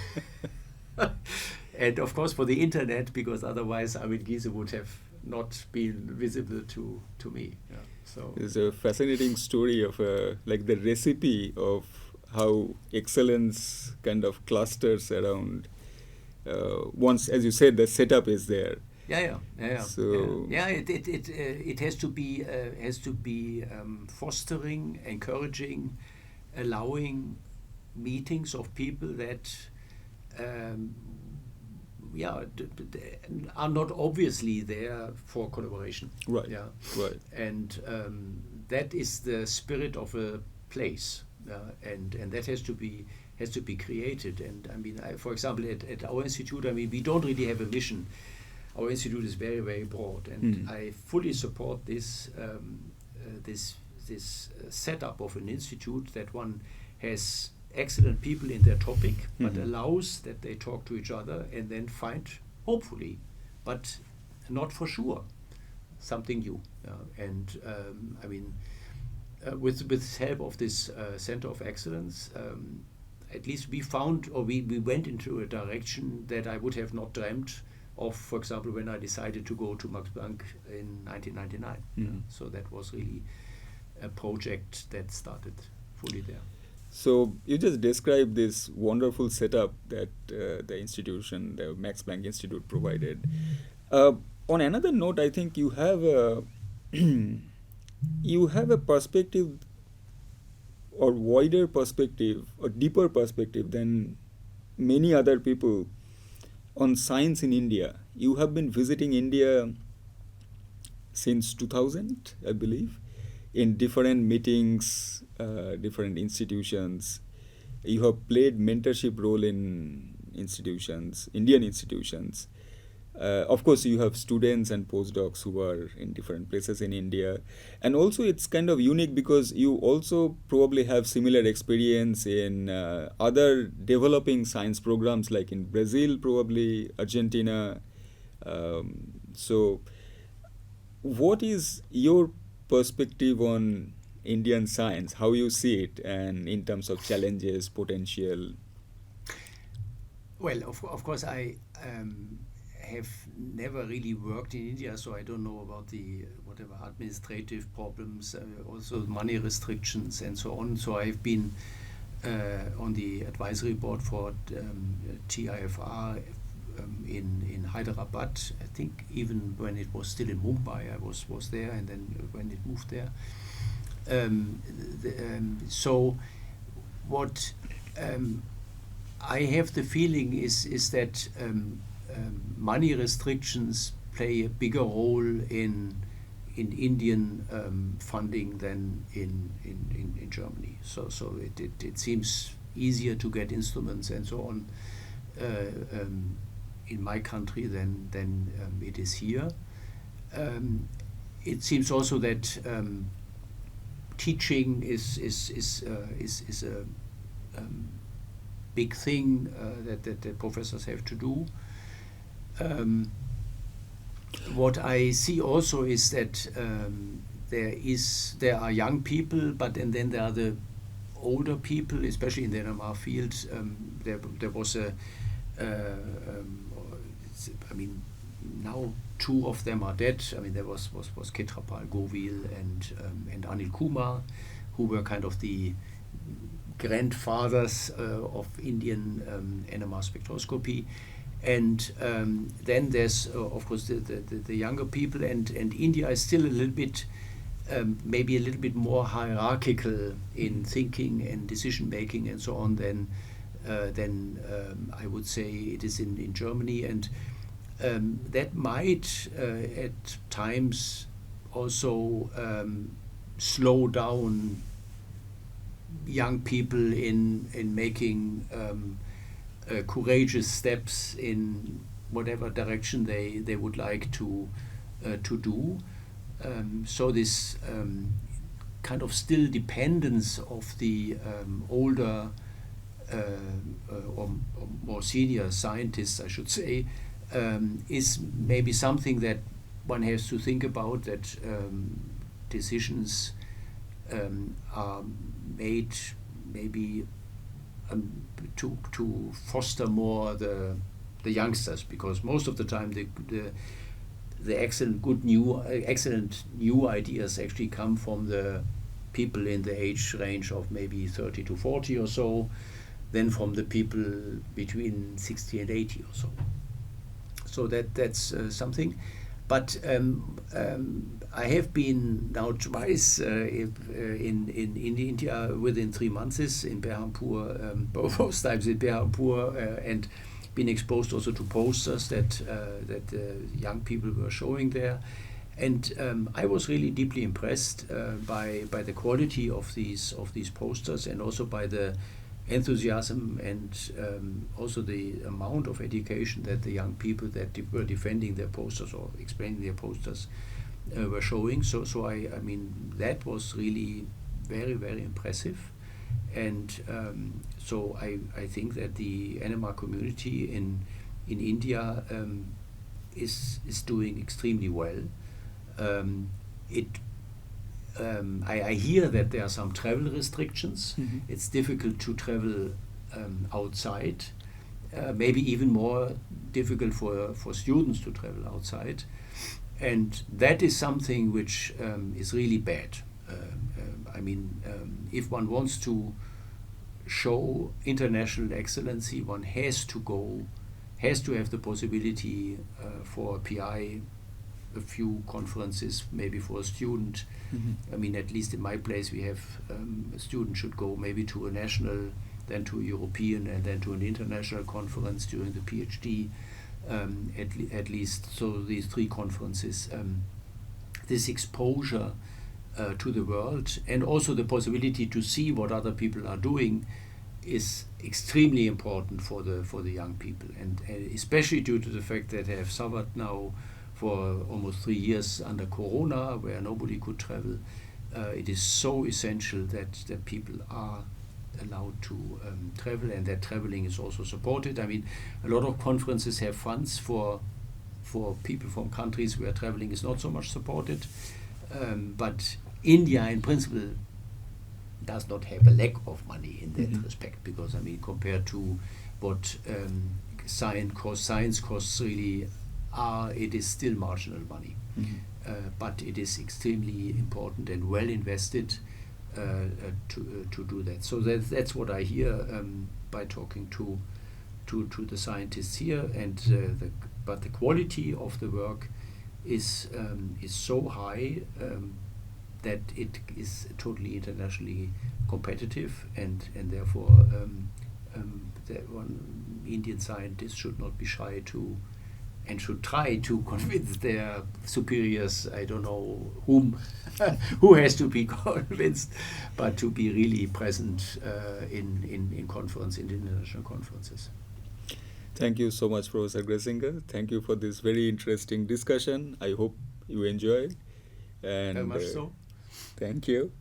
And of course for the internet, because otherwise Armin Giese would have not been visible to me. Yeah. So it's a fascinating story of like the recipe of how excellence kind of clusters around. Once, as you said, the setup is there. Yeah. So it has to be fostering, encouraging, allowing meetings of people that are not obviously there for collaboration. Right. Yeah. Right. And that is the spirit of a place, and that has to be created. And I mean, for example, at our institute, I mean, we don't really have a mission. Our institute is very, very broad, and I fully support this setup of an institute, that one has excellent people in their topic, but allows that they talk to each other and then find, hopefully, but not for sure, something new. And I mean, with help of this Center of Excellence, at least we found, or we went into a direction that I would have not dreamt of, for example, when I decided to go to Max Planck in 1999. So that was really a project that started fully there. So you just described this wonderful setup that the institution, the Max Planck Institute, provided. On another note, I think you have a perspective, or wider perspective, or deeper perspective than many other people on science in India. You have been visiting India since 2000, I believe, in different meetings, different institutions. You have played mentorship role in institutions, Indian institutions. Of course, you have students and postdocs who are in different places in India. And also it's kind of unique because you also probably have similar experience in other developing science programs, like in Brazil, probably, Argentina. So what is your perspective on Indian science, how you see it, and in terms of challenges, potential? Well, of course, I have never really worked in India, so I don't know about the whatever administrative problems, also money restrictions and so on. So I've been on the advisory board for TIFR in Hyderabad. I think even when it was still in Mumbai, I was there, and then when it moved there. So what I have the feeling is that money restrictions play a bigger role in Indian funding than in Germany. So it seems easier to get instruments and so on in my country than it is here. It seems also that teaching is a big thing that professors have to do. What I see also is that there are young people, and then there are the older people, especially in the NMR field. There was now two of them are dead. I mean, there was Ketrapal Govil and Anil Kumar, who were kind of the grandfathers of Indian NMR spectroscopy. And then there's, of course, the younger people, and India is still a little bit, maybe a little bit more hierarchical in thinking and decision making and so on than I would say it is in Germany. And that might at times also slow down young people in making courageous steps in whatever direction they would like to do. So this kind of still dependence of the older or more senior scientists, I should say, is maybe something that one has to think about, that decisions are made maybe to foster more the youngsters, because most of the time the excellent new ideas actually come from the people in the age range of maybe 30 to 40 or so, then from the people between 60 and 80 or so. So that's something. But I have been now twice in India within 3 months in Berhampur, both times in Berhampur, and been exposed also to posters that young people were showing there. And I was really deeply impressed by the quality of these posters, and also by the enthusiasm and also the amount of education that the young people that were defending their posters or explaining their posters were showing. So I mean, that was really very, very impressive. And so I think that the NMR community in India is doing extremely well. I hear that there are some travel restrictions. Mm-hmm. It's difficult to travel outside, maybe even more difficult for students to travel outside. And that is something which is really bad. I mean, if one wants to show international excellency, one has to have the possibility for a PI, a few conferences, maybe for a student. Mm-hmm. I mean, at least in my place, we have a student should go maybe to a national, then to a European, and then to an international conference during the Ph.D. At least. So these 3 conferences, this exposure to the world, and also the possibility to see what other people are doing, is extremely important for the young people, and especially due to the fact that they have suffered now for almost 3 years under Corona, where nobody could travel. It is so essential that people are allowed to travel, and that traveling is also supported. I mean, a lot of conferences have funds for people from countries where traveling is not so much supported. But India, in principle, does not have a lack of money in that respect, because, I mean, compared to what science costs really are, it is still marginal money. Mm-hmm. But it is extremely important and well invested to do that. So that's what I hear by talking to the scientists here, and but the quality of the work is so high that it is totally internationally competitive, and therefore that one Indian scientist should not be shy to, and should try to convince their superiors. I don't know who has to be convinced, but to be really present in international conferences. Thank you so much, Professor Griesinger. Thank you for this very interesting discussion. I hope you enjoyed. And very much so. Thank you.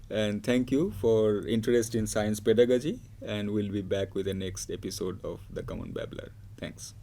And thank you for interest in science pedagogy. And we'll be back with the next episode of the Common Babbler. Thanks.